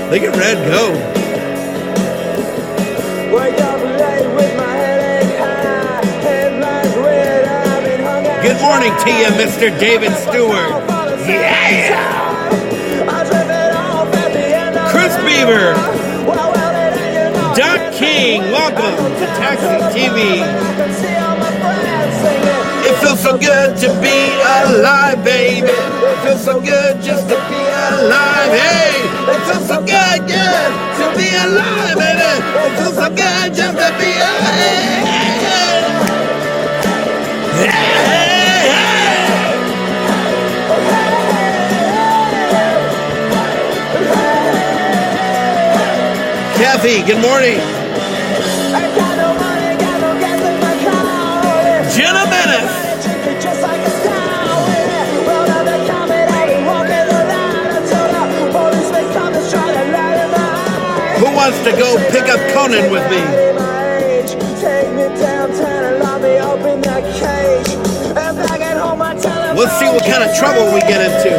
Look at Red go. Wake up late with my headache high. Headlines red, I've been hung out. Good morning to you, Mr. David Stewart. Yeah! Chris Beaver. Doc King, welcome to Taxi TV. It feels so good to be alive, baby. It feels so good just to be alive. Hey, it feels so good, to be alive, baby. It feels so good just to be alive. Kathy, good morning. Jenna Menace. Who wants to go pick up Connan with me? Let's see what kind of trouble we get into.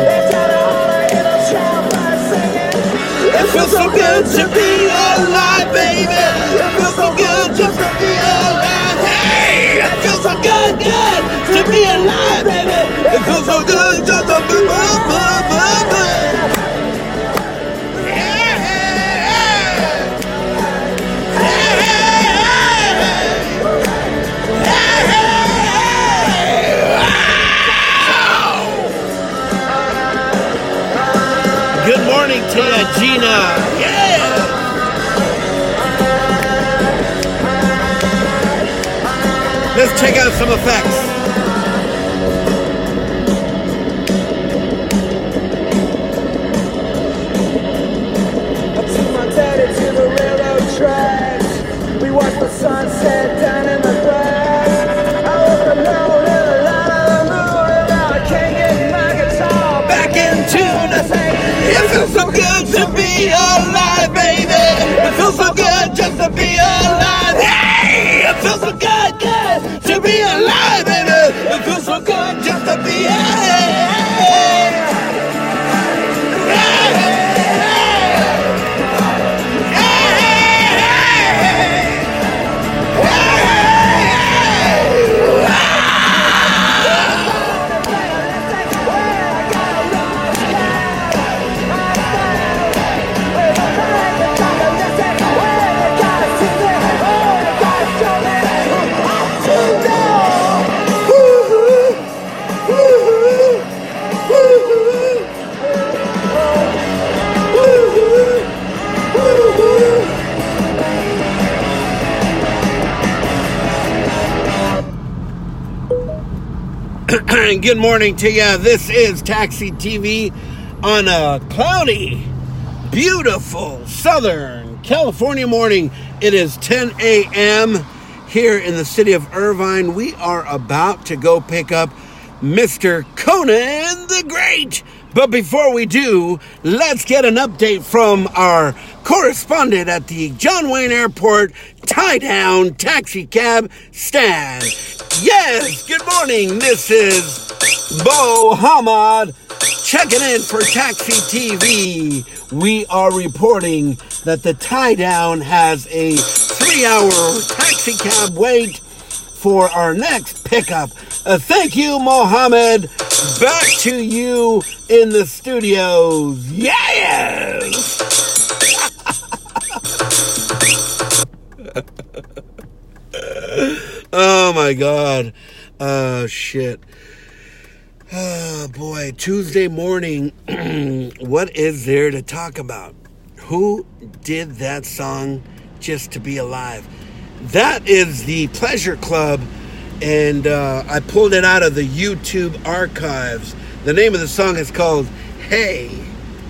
It feels so good to be alive, baby. It feels so good just to be alive. Hey, it feels so good to be alive, baby. It feels so good just to be alive. Good morning to you, Gina. Yeah! Let's check out some effects. I took my daddy to the railroad tracks. We watched the sunset down in the grass. I was alone in the light of the moon, and now I can't get my guitar back in tune. It feels so good to be alive, baby. It feels so good just to be alive. Hey, it feels so good to be alive, baby. It feels so good just to be alive. Good morning to you. This is Taxi TV on a cloudy, beautiful Southern California morning. It is 10 a.m. here in the city of Irvine. We are about to go pick up Mr. Connan the Great. But before we do, let's get an update from our correspondent at the John Wayne Airport tie-down taxi cab stand. Yes, good morning. This is Bo Hamad checking in for Taxi TV. We are reporting that the tie-down has a 3-hour taxi cab wait for our next pickup. Thank you, Mohammed. Back to you in the studios. Yes! Oh, my God. Oh, shit. Oh, boy. Tuesday morning. What is there to talk about? Who did that song, Just to Be Alive? That is the Pleasure Club, and I pulled it out of the YouTube archives. The name of the song is called Hey.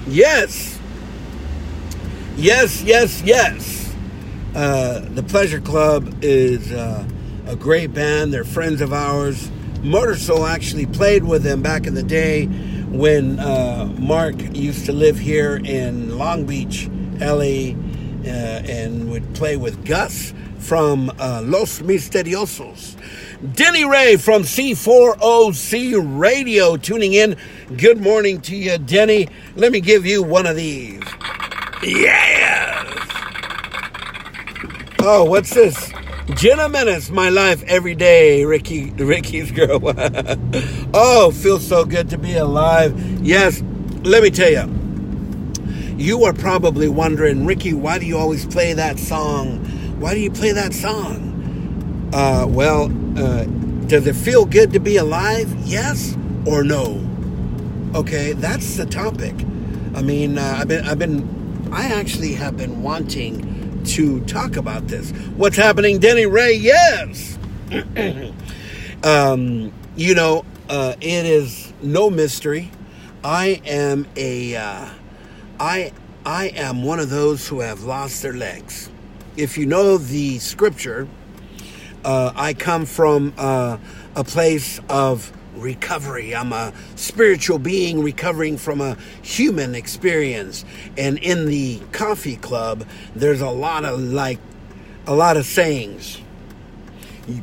Yes. Yes, yes, yes. The Pleasure Club is a great band. They're friends of ours. Motor Soul actually played with them back in the day when Mark used to live here in Long Beach, LA, and would play with Gus from Los Misteriosos. Denny Ray from C4OC Radio tuning in. Good morning to you, Denny. Let me give you one of these. Yes! Oh, what's this? Jenna Menace, my life every day. Ricky's girl. Oh, feels so good to be alive. Yes, let me tell you. You are probably wondering, Ricky, why do you always play that song? Why do you play that song? Does it feel good to be alive? Yes or no? Okay, that's the topic. I mean, I actually have been wanting to talk about this. What's happening, Denny Ray? Yes. It is no mystery. I am one of those who have lost their legs. If you know the scripture, I come from a place of recovery. I'm a spiritual being recovering from a human experience. And in the coffee club, there's a lot of sayings.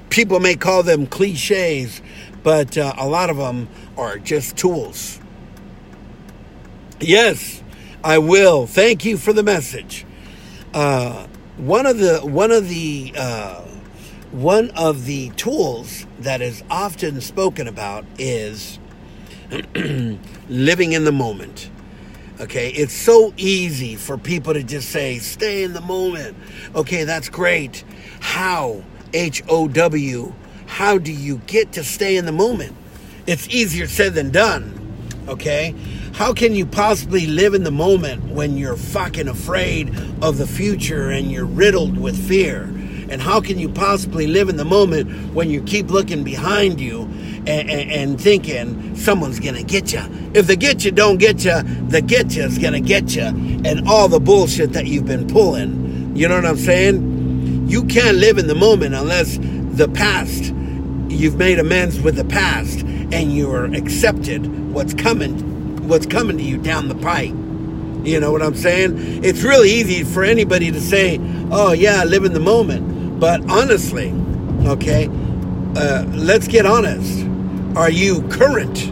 People may call them cliches, but a lot of them are just tools. Yes, I will. Thank you for the message. One of the tools that is often spoken about is living in the moment. Okay, it's so easy for people to just say, stay in the moment. Okay, that's great. How? How? How do you get to stay in the moment? It's easier said than done. Okay? How can you possibly live in the moment when you're fucking afraid of the future and you're riddled with fear? And how can you possibly live in the moment when you keep looking behind you and thinking someone's gonna get you? If the get you don't get you, the get you's gonna get you, and all the bullshit that you've been pulling. You know what I'm saying? You can't live in the moment unless the past, you've made amends with the past and you're accepted what's coming to you down the pipe. You know what I'm saying? It's really easy for anybody to say, oh yeah, live in the moment. But honestly, okay, let's get honest. Are you current?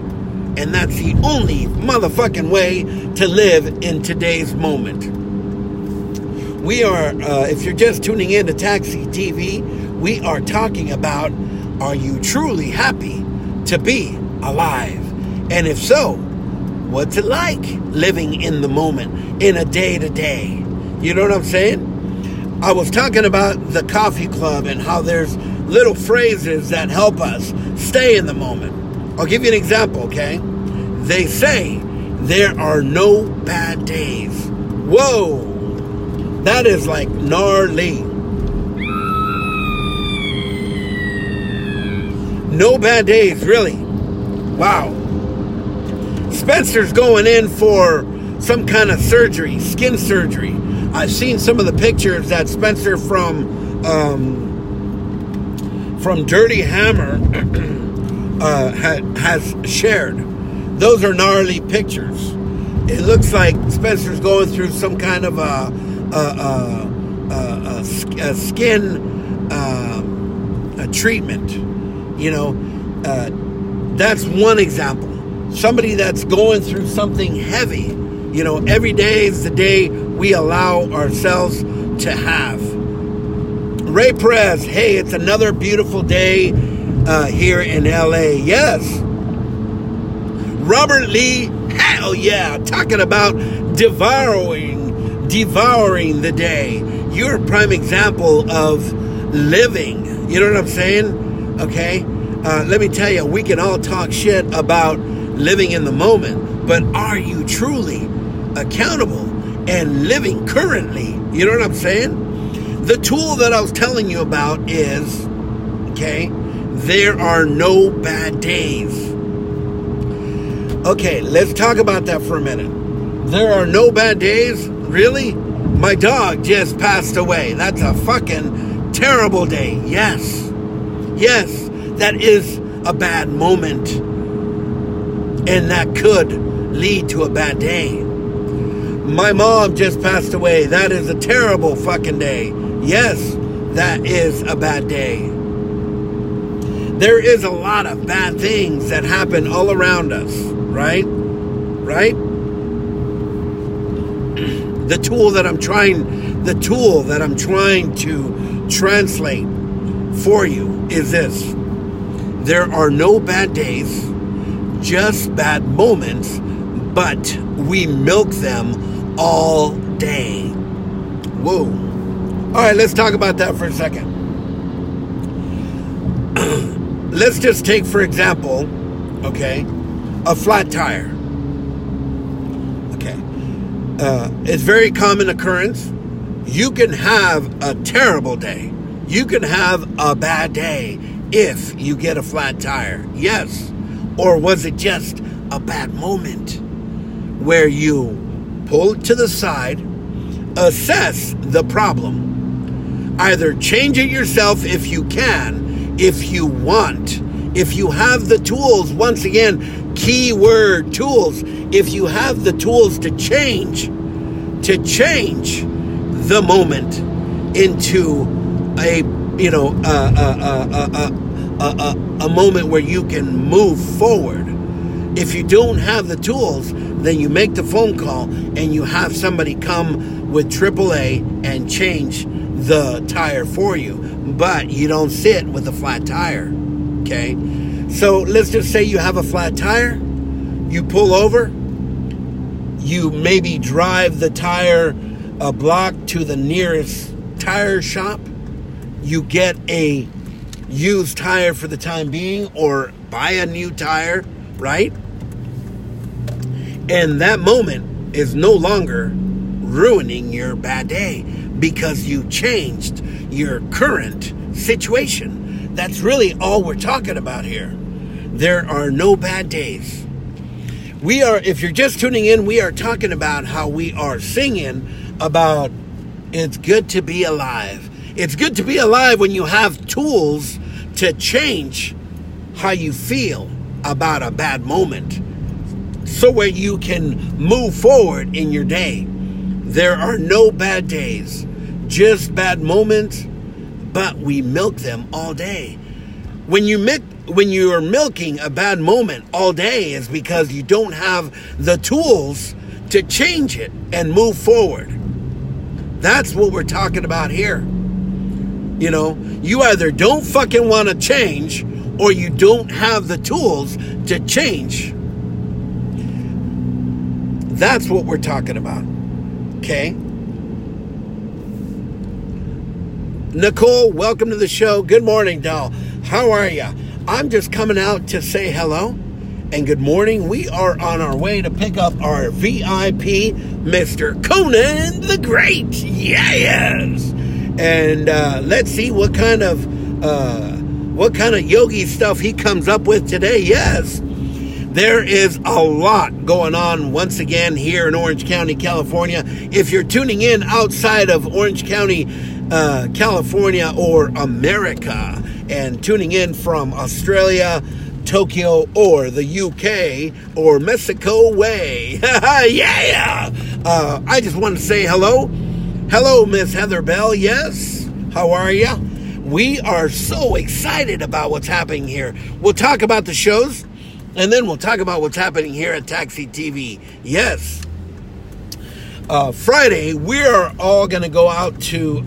And that's the only motherfucking way to live in today's moment. We are, if you're just tuning in to Taxi TV, we are talking about, are you truly happy to be alive? And if so, what's it like living in the moment in a day-to-day? You know what I'm saying? I was talking about the coffee club and how there's little phrases that help us stay in the moment. I'll give you an example, okay? They say there are no bad days. Whoa! That is like gnarly. No bad days, really. Wow. Spencer's going in for some kind of surgery, skin surgery. I've seen some of the pictures that Spencer from Dirty Hammer has shared. Those are gnarly pictures. It looks like Spencer's going through some kind of a skin treatment. You know, that's one example. Somebody that's going through something heavy. You know, every day is the day we allow ourselves to have. Ray Perez, hey, it's another beautiful day here in LA. Yes. Robert Lee, hell yeah, talking about devouring the day. You're a prime example of living. You know what I'm saying? Okay? Let me tell you, we can all talk shit about living in the moment, but are you truly accountable and living currently? You know what I'm saying? The tool that I was telling you about is, okay, there are no bad days. Okay, let's talk about that for a minute. There are no bad days? Really? My dog just passed away. That's a fucking terrible day. Yes. Yes, that is a bad moment. And that could lead to a bad day. My mom just passed away. That is a terrible fucking day. Yes, that is a bad day. There is a lot of bad things that happen all around us, right? Right? The tool that I'm trying to translate for you is this. There are no bad days, just bad moments, but we milk them all day. Whoa. All right, let's talk about that for a second. Let's just take, for example, okay, a flat tire. Okay. It's very common occurrence. You can have a terrible day. You can have a bad day if you get a flat tire. Yes. Or was it just a bad moment where you pull to the side, assess the problem, either change it yourself if you can, if you want, if you have the tools, once again, keyword tools, if you have the tools to change the moment into a moment where you can move forward. If you don't have the tools, then you make the phone call and you have somebody come with AAA and change the tire for you. But you don't sit with a flat tire, okay? So let's just say you have a flat tire. You pull over. You maybe drive the tire a block to the nearest tire shop. You get a used tire for the time being or buy a new tire, right? And that moment is no longer ruining your bad day because you changed your current situation. That's really all we're talking about here. There are no bad days. If you're just tuning in, we are talking about how we are singing about it's good to be alive. It's good to be alive when you have tools to change how you feel about a bad moment, so where you can move forward in your day. There are no bad days, just bad moments, but we milk them all day. When you are milking a bad moment all day is because you don't have the tools to change it and move forward. That's what we're talking about here. You know, you either don't fucking want to change or you don't have the tools to change. That's what we're talking about. Okay? Nicole, welcome to the show. Good morning, doll. How are you? I'm just coming out to say hello and good morning. We are on our way to pick up our VIP, Mr. Connan the Great. Yes! And let's see what kind of yogi stuff he comes up with today. Yes, there is a lot going on once again here in Orange County, California. If you're tuning in outside of Orange County, California or America, and tuning in from Australia, Tokyo, or the UK, or Mexico way, yeah! I just want to say hello. Hello, Miss Heather Bell. Yes, how are you? We are so excited about what's happening here. We'll talk about the shows, and then we'll talk about what's happening here at Taxi TV. Yes. Friday, we're all going to go out to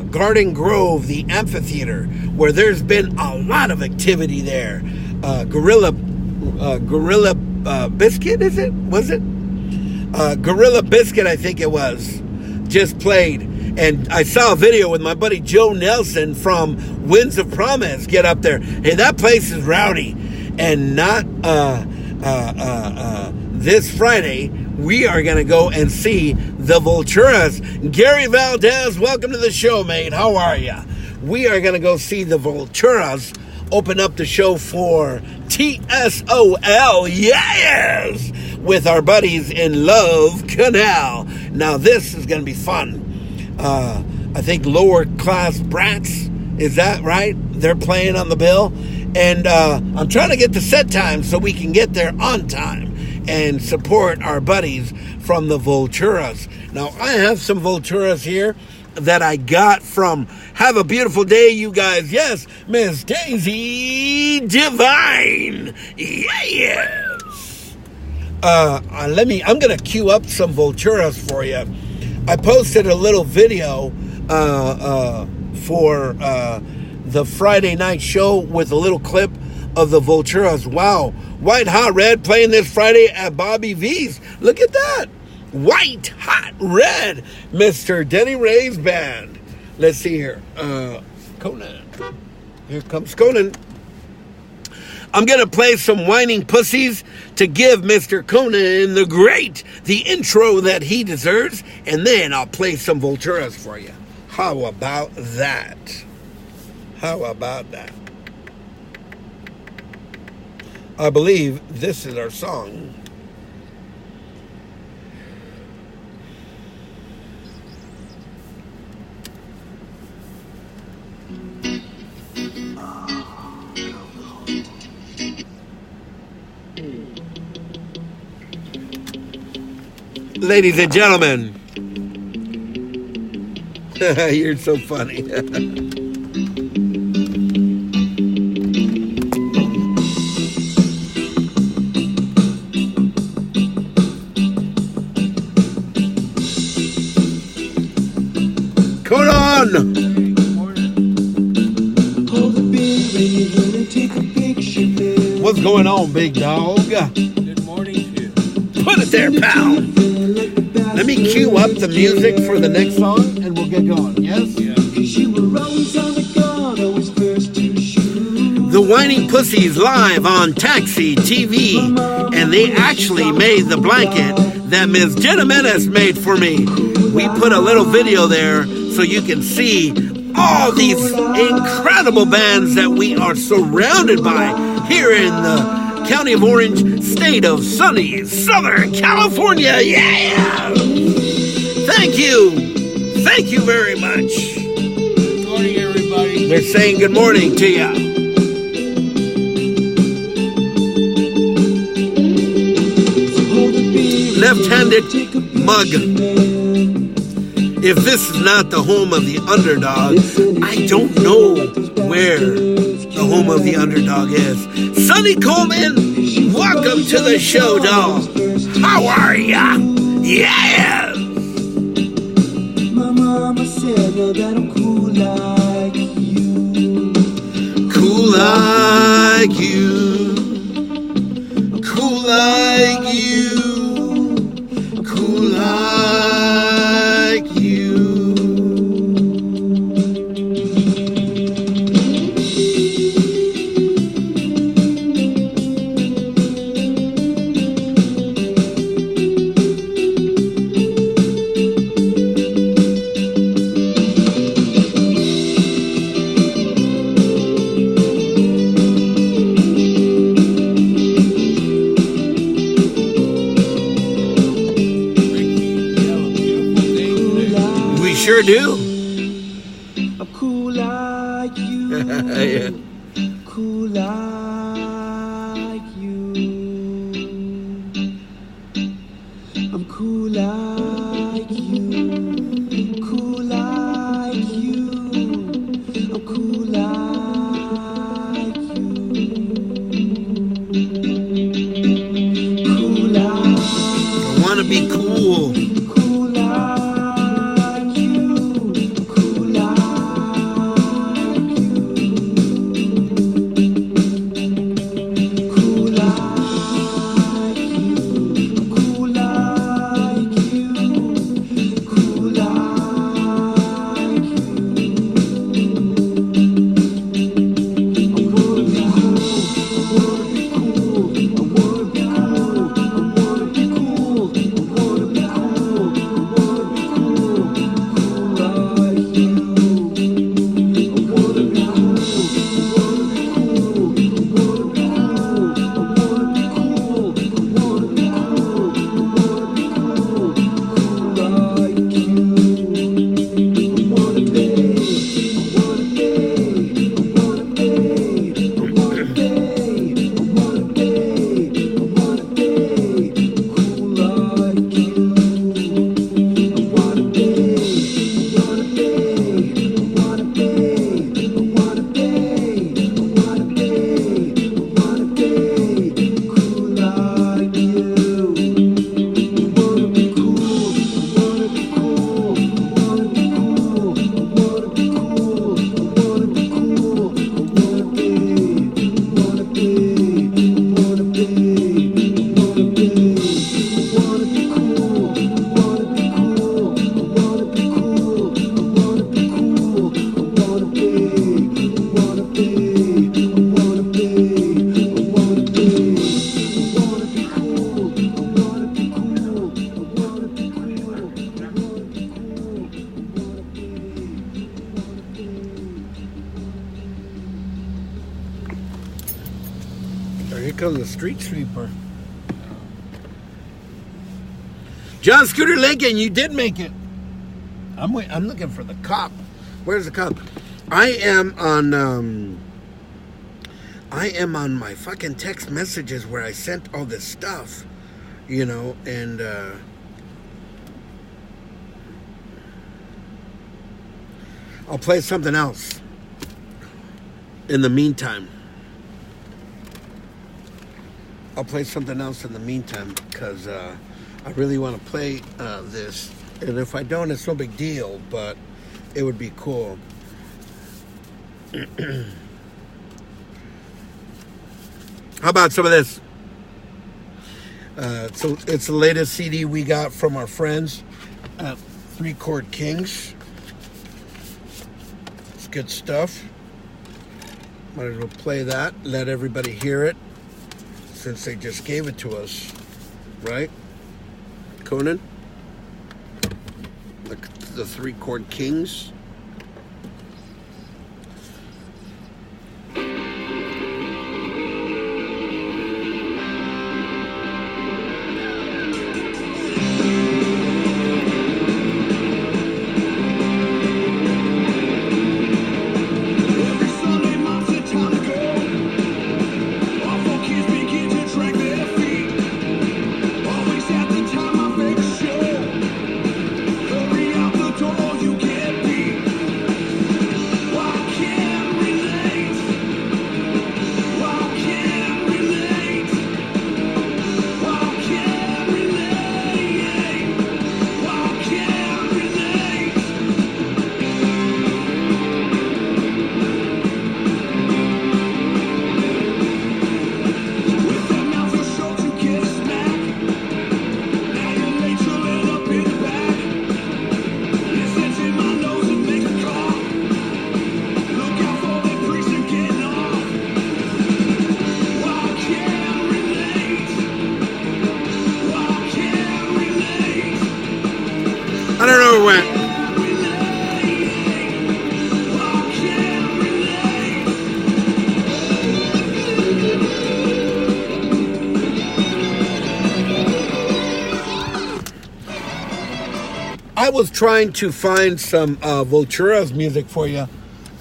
Garden Grove, the amphitheater, where there's been a lot of activity there. Gorilla Biscuit, is it? Was it? Gorilla Biscuit, I think it was, just played. And I saw a video with my buddy Joe Nelson from Winds of Promise get up there. Hey, that place is rowdy. And not this Friday, we are going to go and see the Vulturas. Gary Valdez, welcome to the show, mate. How are you? We are going to go see the Vulturas open up the show for TSOL. Yes! With our buddies in Love Canal. Now this is going to be fun. I think Lower Class Brats, is that right? They're playing on the bill. And I'm trying to get the set time so we can get there on time and support our buddies from the Vulturas. Now I have some Vulturas here that I got from Have a Beautiful Day, you guys. Yes, Miss Daisy Divine. Yes. I'm going to queue up some Vulturas for you. I posted a little video for the Friday night show with a little clip of the Vulturas. Wow. White Hot Red playing this Friday at Bobby V's. Look at that. White Hot Red. Mr. Denny Ray's band. Let's see here. Connan. Here comes Connan. I'm going to play some Whining Pussies to give Mr. Connan the intro that he deserves. And then I'll play some Vulturas for you. How about that? How about that? I believe this is our song. Ladies and gentlemen, you're so funny. Connan! What's going on, big dog? Good morning to you. Put it there, pal. Let me cue up the music for the next song and we'll get going. Yes? Yeah. The Whining Pussies live on Taxi TV. And they actually made the blanket that Miss Jenna Menace made for me. We put a little video there so you can see all these incredible bands that we are surrounded by here in the County of Orange, state of sunny Southern California. Yeah! Thank you. Thank you very much. Good morning, everybody. They're saying good morning to you. Left-handed mug. If this is not the home of the underdog, I don't know where the home of the underdog is. Sonny Coleman, welcome to the show, dog. How are ya? Yeah! My mama said that I'm cool like you. Cool like you. Cool like you. Cool like you. Sure do. I'm cool like you. Yeah. Cool like you. I'm cool like you. Cool like you. I'm cool like you. Cool like. I want to be cool. Here comes the street sweeper. John Scooter Lincoln, you did make it. I'm looking for the cop. Where's the cop? I am on my fucking text messages where I sent all this stuff, and I'll play something else in the meantime. Because I really want to play this. And if I don't, it's no big deal, but it would be cool. How about some of this? So it's the latest CD we got from our friends at 3 Chord Kings. It's good stuff. Might as well play that, let everybody hear it, since they just gave it to us, right? Connan? The 3 Chord Kings. I don't know where it went. I was trying to find some Vultura's music for you,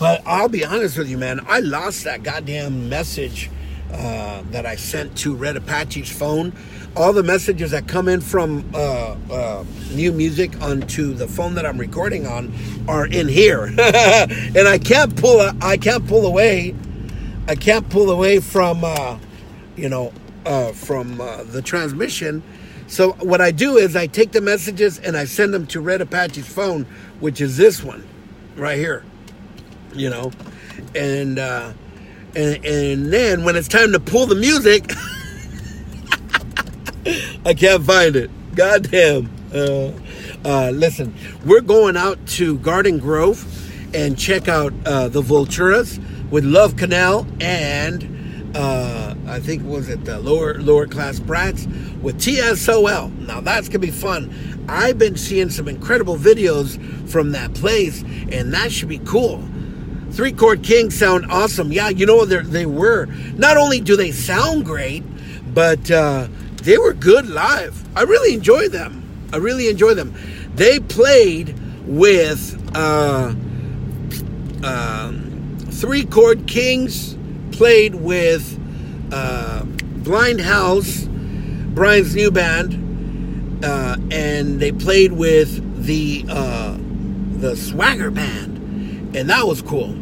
but I'll be honest with you, man. I lost that goddamn message that I sent to Red Apache's phone. All the messages that come in from new music onto the phone that I'm recording on are in here, and I can't pull away from the transmission. So what I do is I take the messages and I send them to Red Apache's phone, which is this one right here, and then when it's time to pull the music, I can't find it. Goddamn. Listen, we're going out to Garden Grove and check out the Vulturas with Love Canal and I think the lower class brats with TSOL. Now that's gonna be fun. I've been seeing some incredible videos from that place, and that should be cool. 3 Chord Kings sound awesome. Yeah, they were. Not only do they sound great, but they were good live. I really enjoy them. They played with 3 Chord Kings, played with Blind House, Brian's new band, and they played with the Swagger Band, and that was cool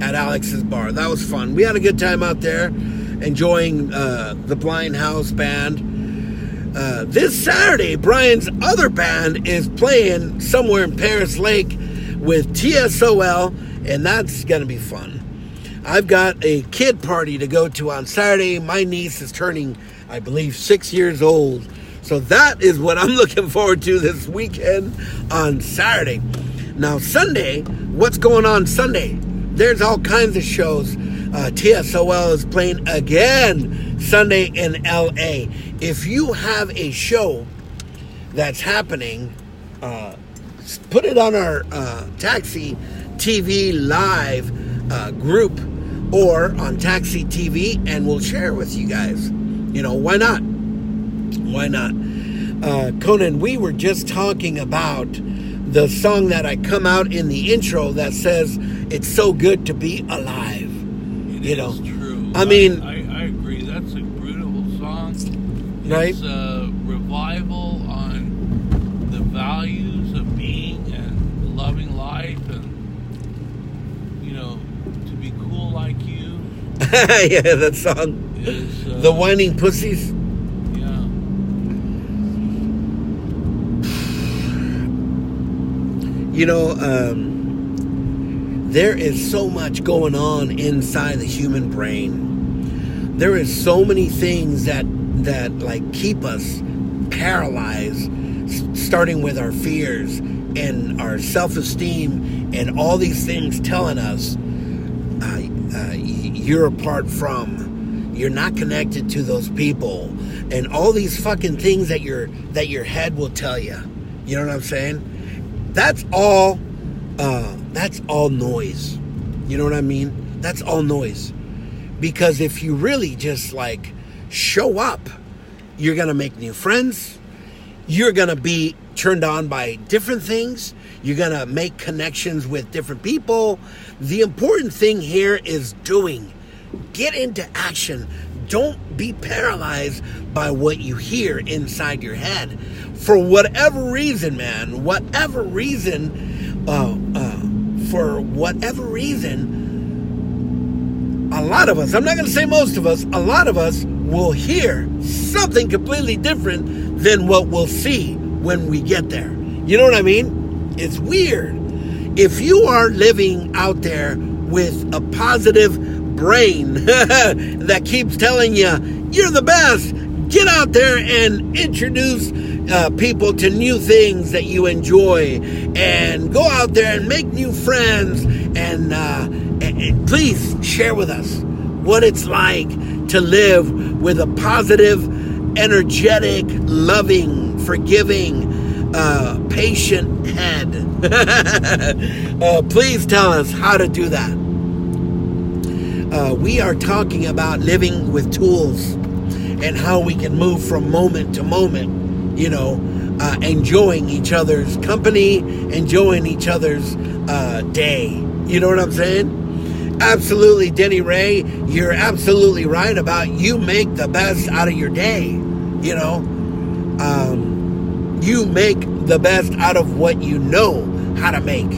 at Alex's bar. That was fun. We had a good time out there, enjoying the Blind House band. This Saturday, Brian's other band is playing somewhere in Paris Lake with TSOL, and that's gonna be fun. I've got a kid party to go to on Saturday. My niece is turning, I believe, 6 years old. So that is what I'm looking forward to this weekend on Saturday. Now, Sunday, what's going on Sunday? There's all kinds of shows. TSOL is playing again Sunday in LA. If you have a show that's happening, put it on our Taxi TV Live group or on Taxi TV, and we'll share it with you guys. Why not? Why not? Connan, we were just talking about the song that I come out in the intro that says, it's so good to be alive. It is true. I mean... I agree. That's a beautiful song. Right? It's a revival on the values of being and loving life and, to be cool like you. Yeah, that song. Is, The Whining Pussies. Yeah. There is so much going on inside the human brain. There is so many things that like keep us paralyzed, starting with our fears and our self-esteem and all these things telling us you're apart from, you're not connected to those people, and all these fucking things that your head will tell you. You know what I'm saying? That's all noise. You know what I mean? That's all noise. Because if you really just like show up, you're gonna make new friends. You're gonna be turned on by different things. You're gonna make connections with different people. The important thing here is doing. Get into action. Don't be paralyzed by what you hear inside your head. For whatever reason, man, for whatever reason, a lot of us, I'm not going to say most of us, a lot of us will hear something completely different than what we'll see when we get there. You know what I mean? It's weird. If you are living out there with a positive brain that keeps telling you, you're the best, get out there and introduce people to new things that you enjoy, and go out there and make new friends, and please share with us what it's like to live with a positive, energetic, loving, forgiving, patient head. Please tell us how to do that. We are talking about living with tools and how we can move from moment to moment, enjoying each other's company, enjoying each other's day. You know what I'm saying? Absolutely, Denny Ray, you're absolutely right about you make the best out of your day. You make the best out of what you know how to make.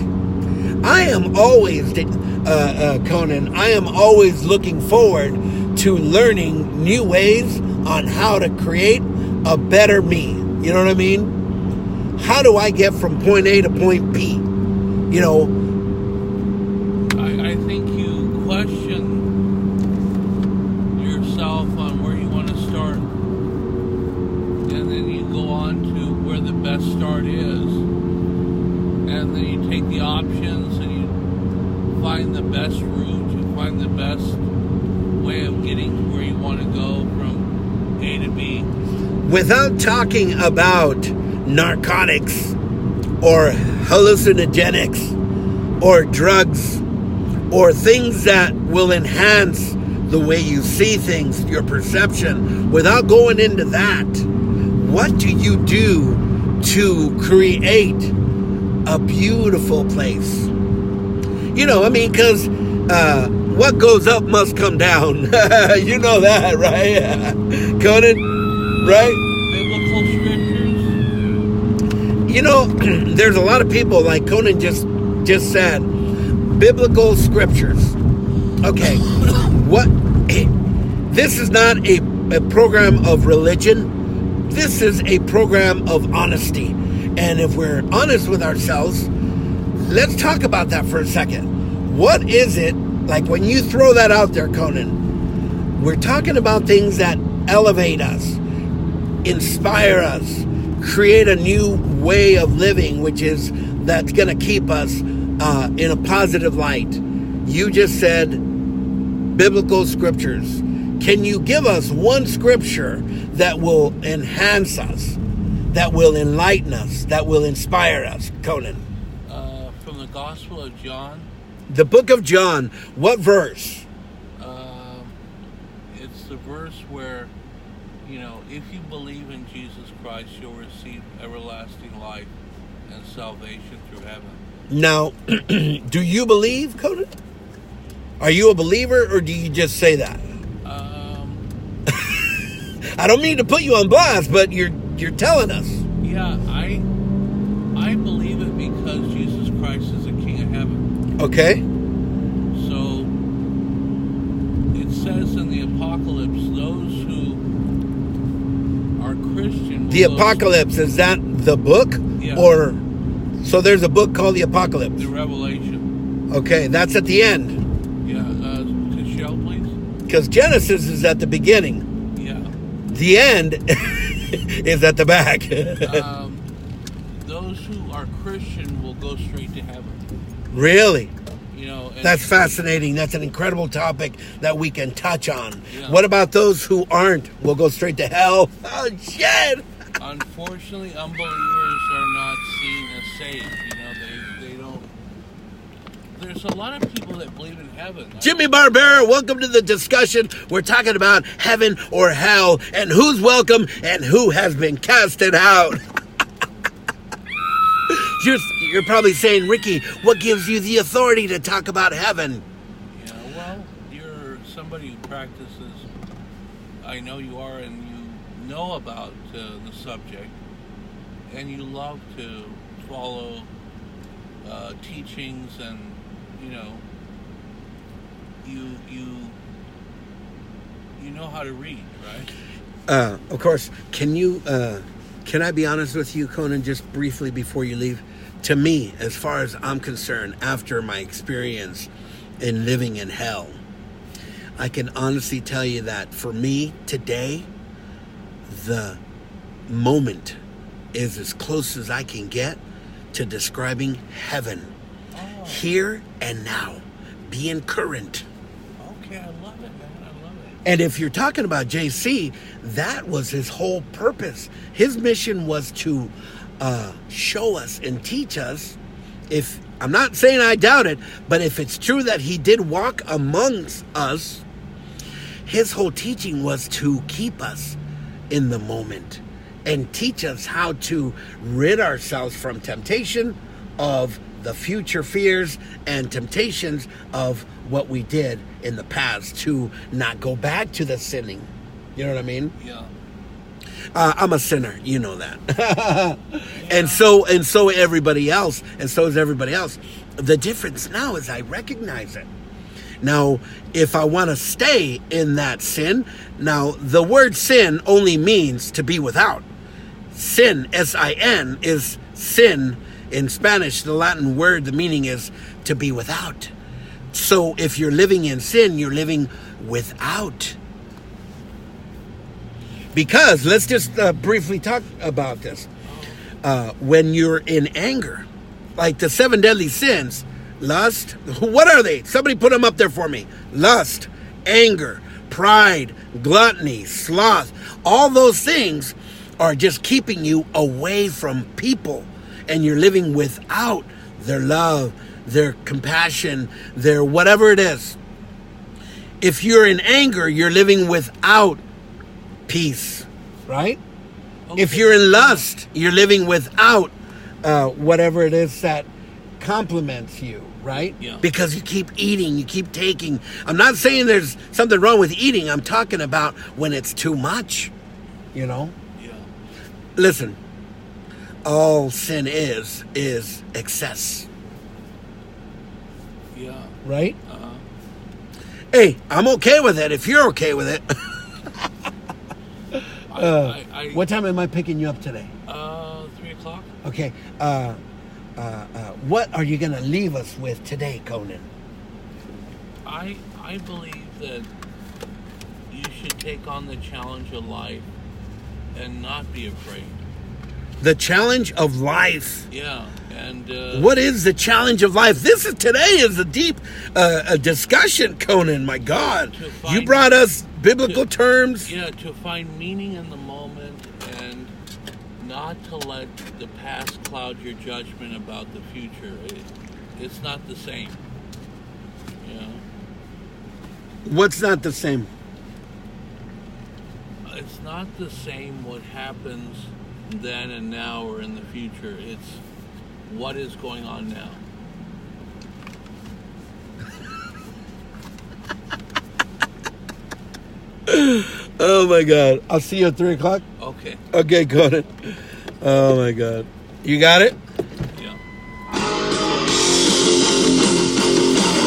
I am always, Connan, I am always looking forward to learning new ways on how to create a better me. You know what I mean? How do I get from point A to point B? I think you question yourself on where you want to start, and then you go on to where the best start is, and then you take the options and you find the best route, you find the best way of getting to where you want to go from A to B. Without talking about narcotics or hallucinogenics or drugs or things that will enhance the way you see things, your perception, without going into that, what do you do to create a beautiful place? Because what goes up must come down. You know that, right? Connan, right? Biblical scriptures. There's a lot of people, like Connan just said, biblical scriptures. Okay, this is not a program of religion. This is a program of honesty. And if we're honest with ourselves, let's talk about that for a second. What is it, like when you throw that out there, Connan, we're talking about things that elevate us, inspire us, create a new way of living, that's going to keep us in a positive light. You just said biblical scriptures. Can you give us one scripture that will enhance us, that will enlighten us, that will inspire us, Connan? From the Gospel of John. The book of John, what verse? a verse where, if you believe in Jesus Christ, you'll receive everlasting life and salvation through heaven. Now, do you believe, Conan? Are you a believer, or do you just say that? I don't mean to put you on blast, but you're telling us. Yeah, I believe it because Jesus Christ is the King of Heaven. Okay. So it says in the Apocalypse, those who are Christian. The Apocalypse, is that the book? Yeah. Or so there's a book called the Apocalypse. The Revelation. Okay, that's at the end. Yeah. To shell, please. Because Genesis is at the beginning. Yeah. The end is at the back. Those who are Christian will go straight to heaven. Really? And That's fascinating. That's an incredible topic that we can touch on. Yeah. What about those who aren't? Will go straight to hell? Oh, shit! Unfortunately, unbelievers are not seen as saved. They don't. There's a lot of people that believe in heaven. Jimmy Barbera, welcome to the discussion. We're talking about heaven or hell, and who's welcome and who has been casted out. You're probably saying, Ricky, what gives you the authority to talk about heaven? Yeah, well, you're somebody who practices. I know you are, and you know about the subject, and you love to follow teachings, and you know how to read, right? Of course. Can I be honest with you, Conan, just briefly before you leave? To me, as far as I'm concerned, after my experience in living in hell, I can honestly tell you that for me today, the moment is as close as I can get to describing heaven. Oh. Here and now, being current. Okay, I love it, man. I love it. And if you're talking about JC, that was his whole purpose. His mission was to show us and teach us. If I'm not saying I doubt it, but if it's true that he did walk amongst us, his whole teaching was to keep us in the moment and teach us how to rid ourselves from temptation of the future fears and temptations of what we did in the past, to not go back to the sinning. You know what I mean? Yeah. I'm a sinner, you know that. And so everybody else, and so is everybody else. The difference now is I recognize it. Now, if I want to stay in that sin, now the word sin only means to be without. Sin, S-I-N, is sin. In Spanish, the Latin word, the meaning is to be without. So if you're living in sin, you're living without. Because, let's just briefly talk about this. When you're in anger, like the 7 deadly sins, lust, what are they? Somebody put them up there for me. Lust, anger, pride, gluttony, sloth. All those things are just keeping you away from people. And you're living without their love, their compassion, their whatever it is. If you're in anger, you're living without peace, right? Okay. If you're in lust, you're living without whatever it is that compliments you, right? Yeah. Because you keep eating, you keep taking. I'm not saying there's something wrong with eating. I'm talking about when it's too much, you know? Yeah. Listen, all sin is excess. Yeah. Right? Uh-huh. Hey, I'm okay with it if you're okay with it. What time am I picking you up today? 3 o'clock. Okay. What are you going to leave us with today, Conan? I believe that you should take on the challenge of life and not be afraid. The challenge of life. Yeah, and what is the challenge of life? Today is a deep a discussion, Conan. My God, you brought us biblical terms. Yeah, to find meaning in the moment and not to let the past cloud your judgment about the future. It's not the same. You know? What's not the same? it's not the same what happens then and now or in the future. It's what is going on now. Oh my God. I'll see you at 3 o'clock. Okay. Okay, Conan. Oh my God. You got it? Yeah.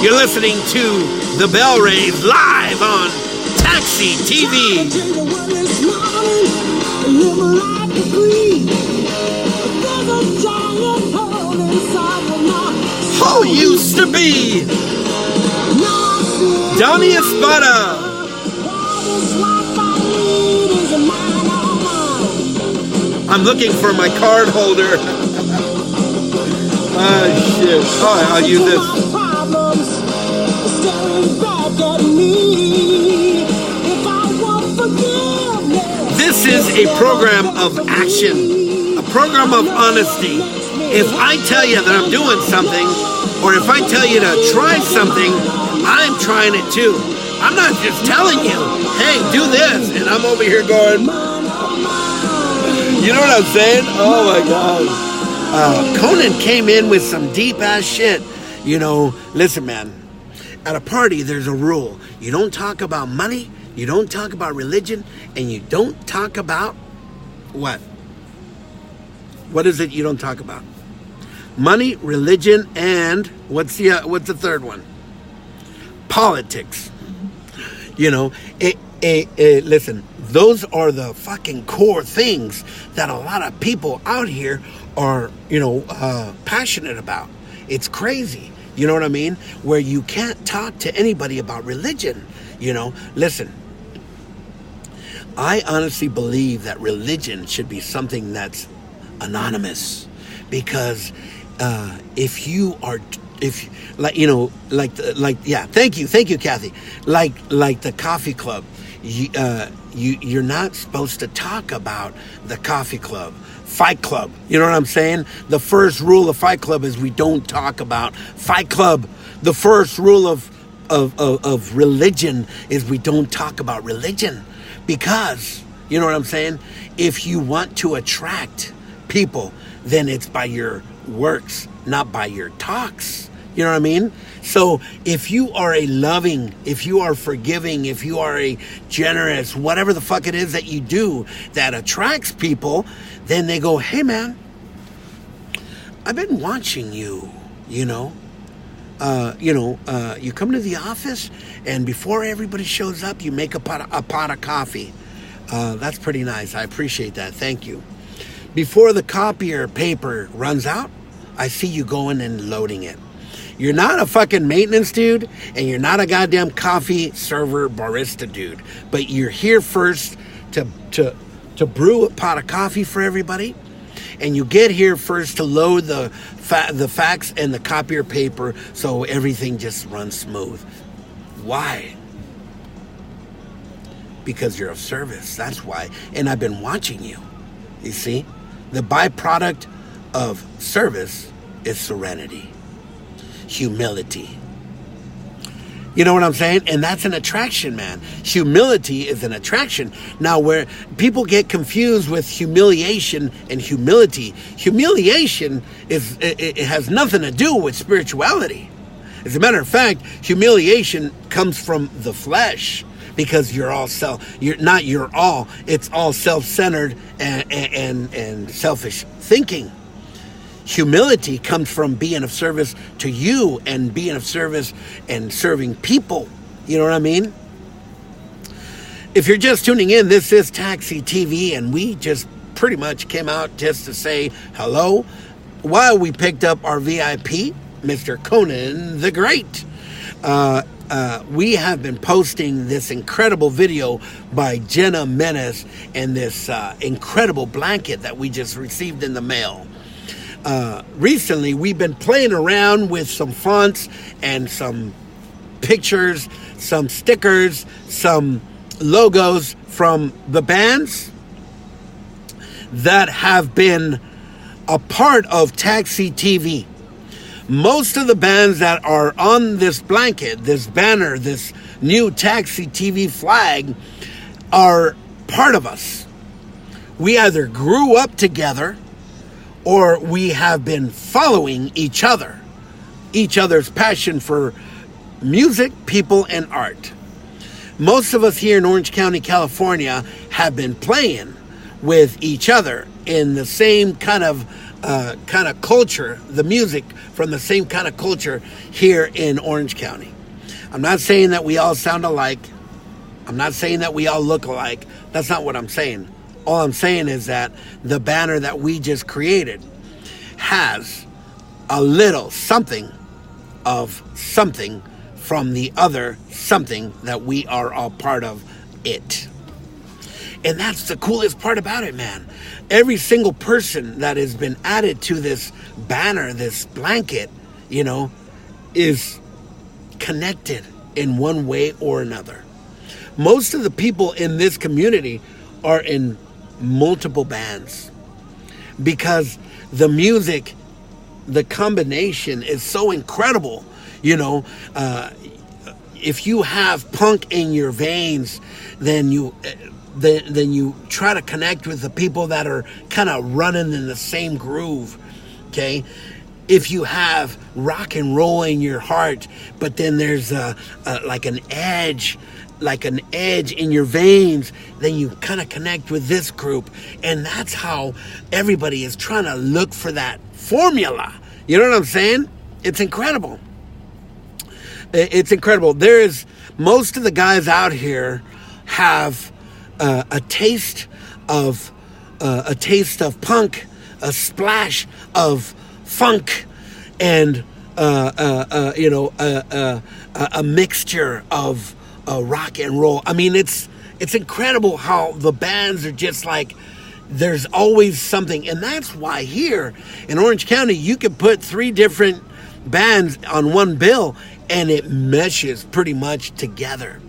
You're listening to The Bell Rays live on Taxi TV. Who used to be Donnie Espada. I'm looking for my card holder. Oh shit. Oh, I'll use this. This is a program of action, a program of honesty. If I tell you that I'm doing something, or if I tell you to try something, I'm trying it too. I'm not just telling you, hey, do this, and I'm over here going, you know what I'm saying? Oh my God. Conan came in with some deep ass shit. You know, listen, man, at a party, there's a rule. You don't talk about money, you don't talk about religion, and you don't talk about what? What is it you don't talk about? Money, religion, and what's the third one? Politics. You know, listen, those are the fucking core things that a lot of people out here are, passionate about. It's crazy. You know what I mean? Where you can't talk to anybody about religion. Listen, I honestly believe that religion should be something that's anonymous, because thank you, Kathy. Like the coffee club, you're not supposed to talk about the coffee club, Fight Club. You know what I'm saying? The first rule of Fight Club is we don't talk about Fight Club. The first rule of religion is we don't talk about religion, because you know what I'm saying? If you want to attract people, then it's by your works, not by your talks. You know what I mean? So if you are a loving, if you are forgiving, if you are a generous, whatever the fuck it is that you do that attracts people, then they go, hey man, I've been watching you, you come to the office and before everybody shows up, you make a pot of coffee. That's pretty nice. I appreciate that. Thank you. Before the copier paper runs out, I see you going and loading it. You're not a fucking maintenance dude, and you're not a goddamn coffee server barista dude, but you're here first to brew a pot of coffee for everybody, and you get here first to load the fax and the copier paper so everything just runs smooth. Why? Because you're of service. That's why. And I've been watching you. You see? The byproduct of service is serenity, humility. You know what I'm saying? And that's an attraction, man. Humility is an attraction. Now, where people get confused with humiliation and humility, humiliation it has nothing to do with spirituality. As a matter of fact, humiliation comes from the flesh, because it's all self-centered and selfish thinking. Humility comes from being of service to you and being of service and serving people. You know what I mean? If you're just tuning in, this is Taxi TV, and we just pretty much came out just to say hello while we picked up our VIP, Mr. Conan the Great. We have been posting this incredible video by Jenna Menace and this incredible blanket that we just received in the mail. Recently, we've been playing around with some fonts and some pictures, some stickers, some logos from the bands that have been a part of Taxi TV. Most of the bands that are on this blanket, this banner, this new Taxi TV flag are part of us. We either grew up together or we have been following each other's passion for music, people, and art. Most of us here in Orange County, California, have been playing with each other in the same kind of culture, the music from the same kind of culture here in Orange County. I'm not saying that we all sound alike. I'm not saying that we all look alike. That's not what I'm saying. All I'm saying is that the banner that we just created has a little something of something from the other something that we are all part of it. And that's the coolest part about it, man. Every single person that has been added to this banner, this blanket, is connected in one way or another. Most of the people in this community are in multiple bands because the music, the combination is so incredible. If you have punk in your veins, then you try to connect with the people that are kind of running in the same groove. Okay. If you have rock and roll in your heart, but then there's like an edge in your veins, then you kind of connect with this group. And that's how everybody is trying to look for that formula. You know what I'm saying? It's incredible. It's incredible. Most of the guys out here have a taste of punk, a splash of funk, and a mixture of rock and roll. I mean, it's incredible how the bands are just like, there's always something. And that's why here in Orange County, you could put 3 different bands on one bill and it meshes pretty much together.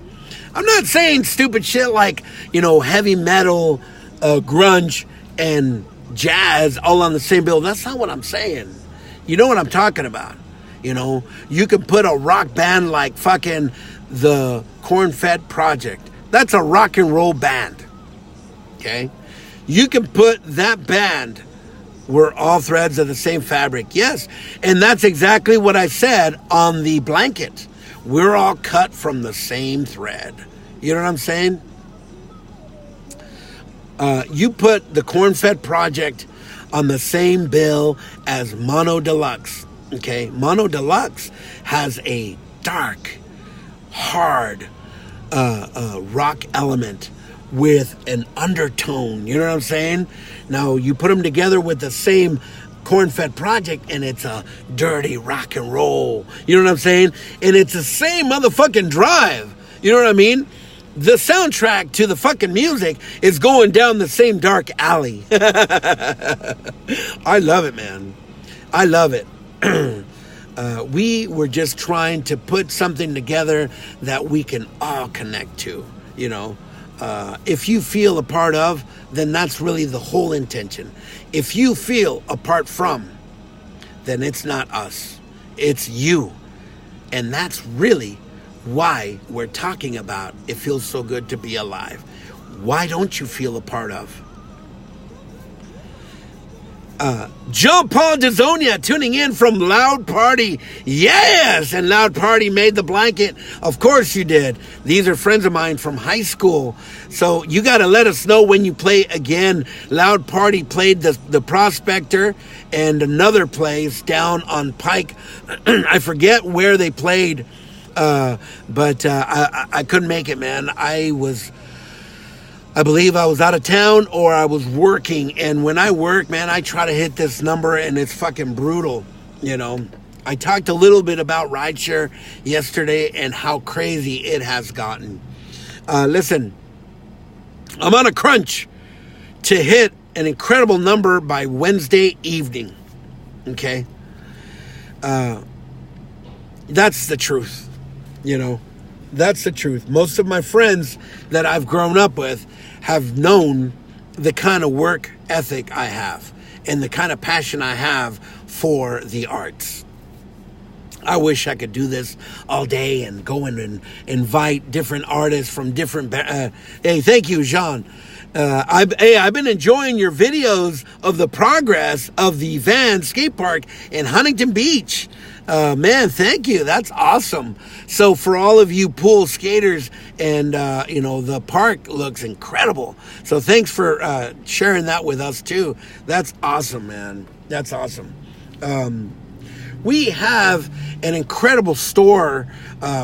I'm not saying stupid shit like, heavy metal, grunge, and jazz all on the same bill. That's not what I'm saying. You know what I'm talking about. You can put a rock band like fucking the Corn-Fed Project. That's a rock and roll band. Okay? You can put that band where all threads are the same fabric. Yes. And that's exactly what I said on the blanket. We're all cut from the same thread. You know what I'm saying? You put the Corn-Fed Project on the same bill as Mono Deluxe. Okay? Mono Deluxe has a dark, hard rock element with an undertone. You know what I'm saying? Now, you put them together with the same Corn-Fed Project, and it's a dirty rock and roll. You know what I'm saying? And it's the same motherfucking drive. You know what I mean? The soundtrack to the fucking music is going down the same dark alley. I love it, man. I love it. We were just trying to put something together that we can all connect to, If you feel a part of, then that's really the whole intention. If you feel apart from, then it's not us. It's you. And that's really why we're talking about it feels so good to be alive. Why don't you feel a part of? Joe Paul DeZonia tuning in from Loud Party. Yes, and Loud Party made the blanket. Of course you did. These are friends of mine from high school. So you got to let us know when you play again. Loud Party played the Prospector and another place down on Pike. I forget where they played, but I couldn't make it, man. I believe I was out of town or I was working. And when I work, man, I try to hit this number and it's fucking brutal, I talked a little bit about rideshare yesterday and how crazy it has gotten. Listen, I'm on a crunch to hit an incredible number by Wednesday evening. Okay? That's the truth, That's the truth. Most of my friends that I've grown up with have known the kind of work ethic I have and the kind of passion I have for the arts. I wish I could do this all day and go in and invite different artists from different... hey, thank you, Jean. I've been enjoying your videos of the progress of the Van skate park in Huntington Beach. Man, thank you. That's awesome. So for all of you pool skaters, and the park looks incredible. So thanks for sharing that with us too. That's awesome, man. That's awesome. We have an incredible store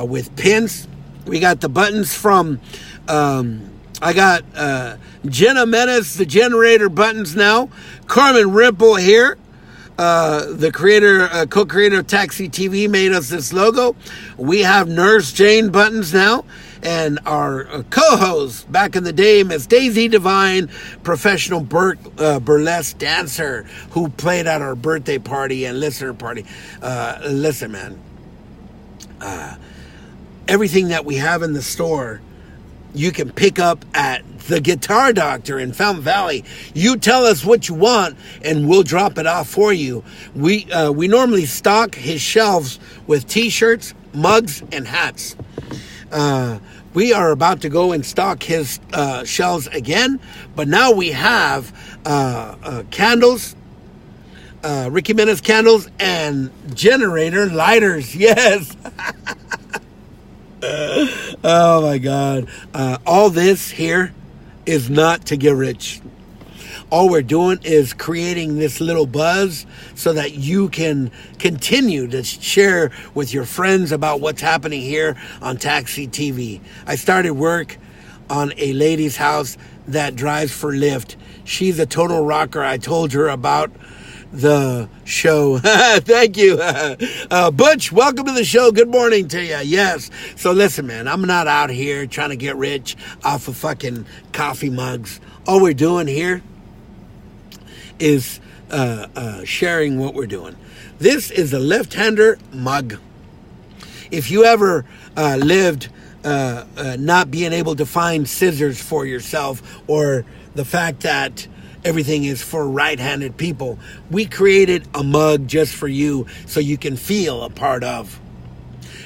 with pins. We got the buttons from... I got Jenna Menace, the generator buttons now. Carmen Rimple here, the creator, co-creator of Taxi TV, made us this logo. We have Nurse Jane buttons now. And our co-host back in the day, Miss Daisy Devine, professional burlesque dancer who played at our birthday party and listener party. Listen, man. Everything that we have in the store, you can pick up at the Guitar Doctor in Fountain Valley. You tell us what you want, and we'll drop it off for you. We normally stock his shelves with T-shirts, mugs, and hats. We are about to go and stock his shelves again, but now we have candles, Ricky Menace candles, and generator lighters. Yes. Oh my God. All this here is not to get rich. All we're doing is creating this little buzz so that you can continue to share with your friends about what's happening here on Taxi TV. I started work on a lady's house that drives for Lyft. She's a total rocker. I told her about the show. Thank you. Butch, welcome to the show. Good morning to you. Yes. So listen, man, I'm not out here trying to get rich off of fucking coffee mugs. All we're doing here is sharing what we're doing. This is a left-hander mug. If you ever lived not being able to find scissors for yourself, or the fact that everything is for right-handed people, we created a mug just for you so you can feel a part of.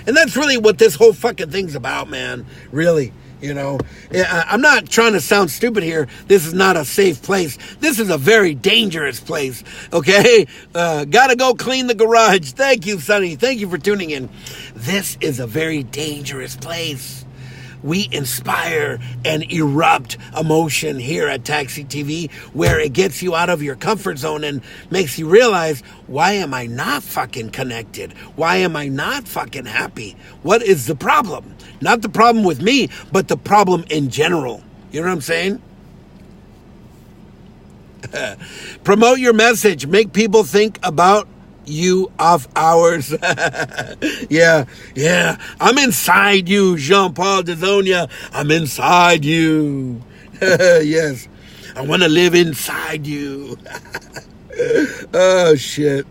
And that's really what this whole fucking thing's about, man. Really. I'm not trying to sound stupid here. This is not a safe place. This is a very dangerous place. Okay? Gotta go clean the garage. Thank you, Sonny. Thank you for tuning in. This is a very dangerous place. We inspire and erupt emotion here at Taxi TV, where it gets you out of your comfort zone and makes you realize, why am I not fucking connected? Why am I not fucking happy? What is the problem? Not the problem with me, but the problem in general. You know what I'm saying? Promote your message. Make people think about you off hours. Yeah. I'm inside you, Jean-Paul Dezonia. I'm inside you. Yes. I want to live inside you. Oh, shit.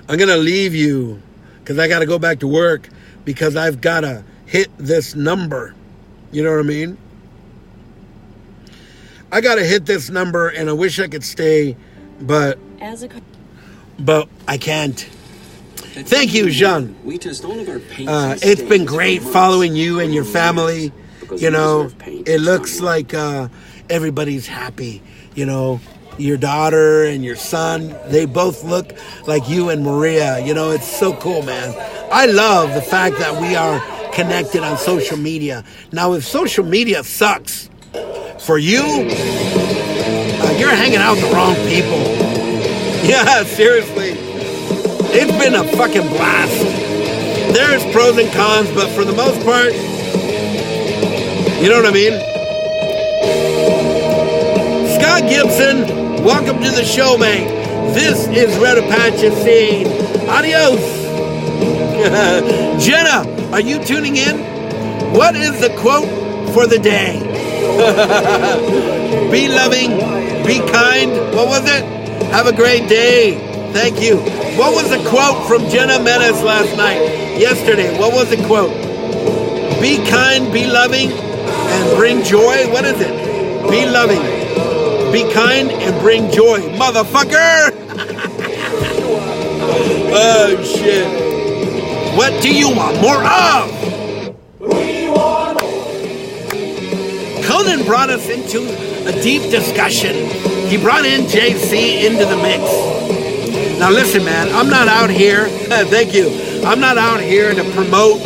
I'm going to leave you because I got to go back to work because I've got to hit this number. You know what I mean? I got to hit this number, and I wish I could stay, but I can't. Thank you, Jean. It's been great following you and your family. It looks like everybody's happy. Your daughter and your son, they both look like you and Maria. It's so cool, man. I love the fact that we are connected on social media. Now, if social media sucks for you, you're hanging out with the wrong people. Yeah, seriously. It's been a fucking blast. There's pros and cons, but for the most part, you know what I mean? Scott Gibson, welcome to the show, mate. This is Red Apache saying adios. Jenna, are you tuning in? What is the quote for the day? Be loving, be kind. What was it? Have a great day. Thank you. What was the quote from Jenna Menace yesterday? What was the quote? Be kind, be loving, and bring joy. What is it? Be loving, be kind, and bring joy. Motherfucker! Oh, shit. What do you want more of? Connan brought us into a deep discussion. He brought in JC into the mix. Now listen, man, I'm not out here, thank you, I'm not out here to promote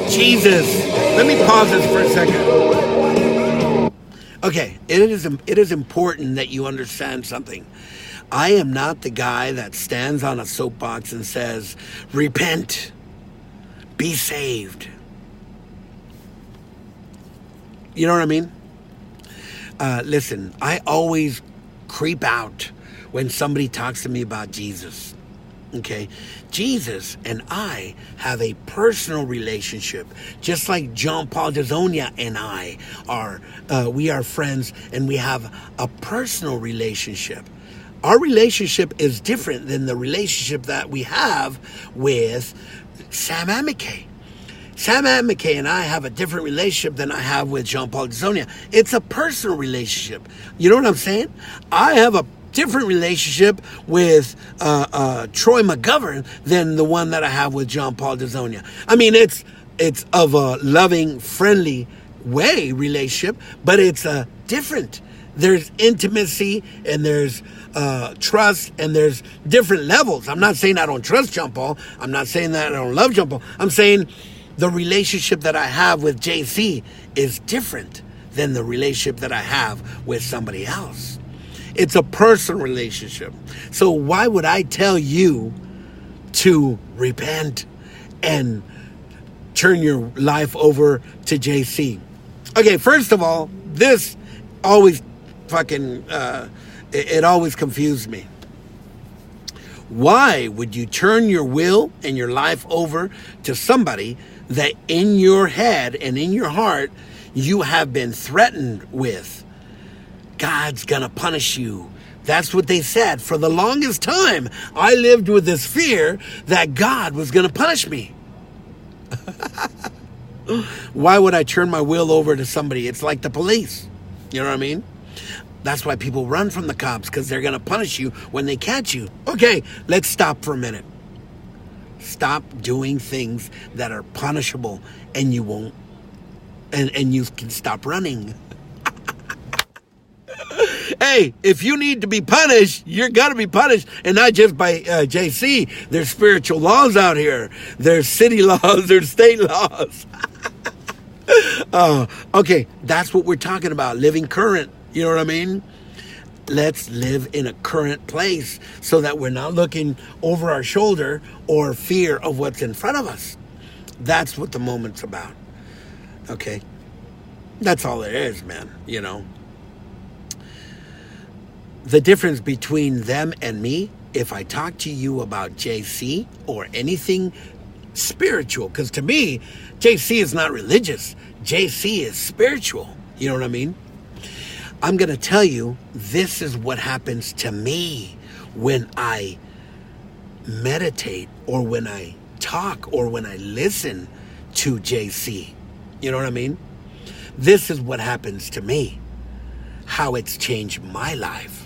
Jesus. Let me pause this for a second. Okay, it is important that you understand something. I am not the guy that stands on a soapbox and says, repent, be saved. You know what I mean? Listen, I always creep out when somebody talks to me about Jesus. Okay? Jesus and I have a personal relationship, just like John Paul Dezonia and I are. We are friends and we have a personal relationship. Our relationship is different than the relationship that we have with Sam McKay. Sam McKay and I have a different relationship than I have with Jean Paul Dezonia. It's a personal relationship. You know what I'm saying? I have a different relationship with Troy McGovern than the one that I have with Jean Paul Dezonia. I mean, it's of a loving, friendly way relationship, but it's different. There's intimacy and there's trust and there's different levels. I'm not saying I don't trust Jean Paul. I'm not saying that I don't love Jean Paul. I'm saying the relationship that I have with JC is different than the relationship that I have with somebody else. It's a personal relationship. So why would I tell you to repent and turn your life over to JC? Okay, first of all, this always fucking, it always confused me. Why would you turn your will and your life over to somebody that in your head and in your heart you have been threatened with? God's gonna punish you. That's what they said. For the longest time, I lived with this fear that God was gonna punish me. Why would I turn my will over to somebody? It's like the police. You know what I mean? That's why people run from the cops, because they're gonna punish you when they catch you. Okay, let's stop for a minute. Stop doing things that are punishable and you won't, and you can stop running. Hey, if you need to be punished, you're going to be punished. And not just by JC. There's spiritual laws out here. There's city laws. There's state laws. Okay, that's what we're talking about. Living current. You know what I mean? Let's live in a current place so that we're not looking over our shoulder or fear of what's in front of us. That's what the moment's about. Okay? That's all it is, man. You know? The difference between them and me, if I talk to you about JC or anything spiritual, because to me, JC is not religious. JC is spiritual. You know what I mean? I'm going to tell you, this is what happens to me when I meditate or when I talk or when I listen to JC. You know what I mean? This is what happens to me, how it's changed my life.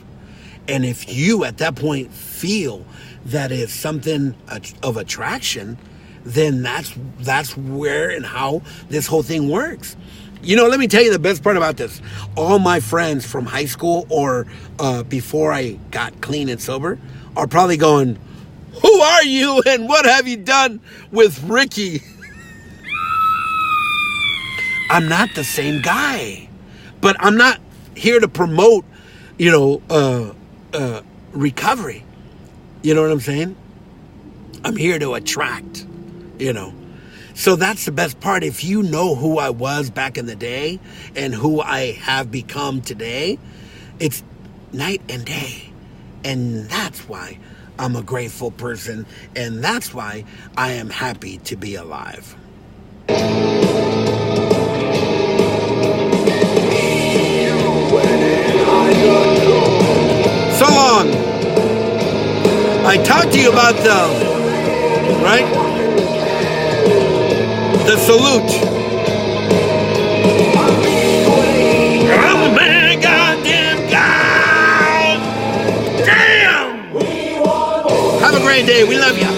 And if you at that point feel that it's something of attraction, then that's where and how this whole thing works. You know, let me tell you the best part about this. All my friends from high school or before I got clean and sober are probably going, "Who are you and what have you done with Ricky?" I'm not the same guy. But I'm not here to promote, recovery. You know what I'm saying? I'm here to attract, So that's the best part. If you know who I was back in the day and who I have become today, it's night and day. And that's why I'm a grateful person. And that's why I am happy to be alive. So long. I talked to you about the salute. I'm a man, goddamn God. Damn. Have a great day. We love you.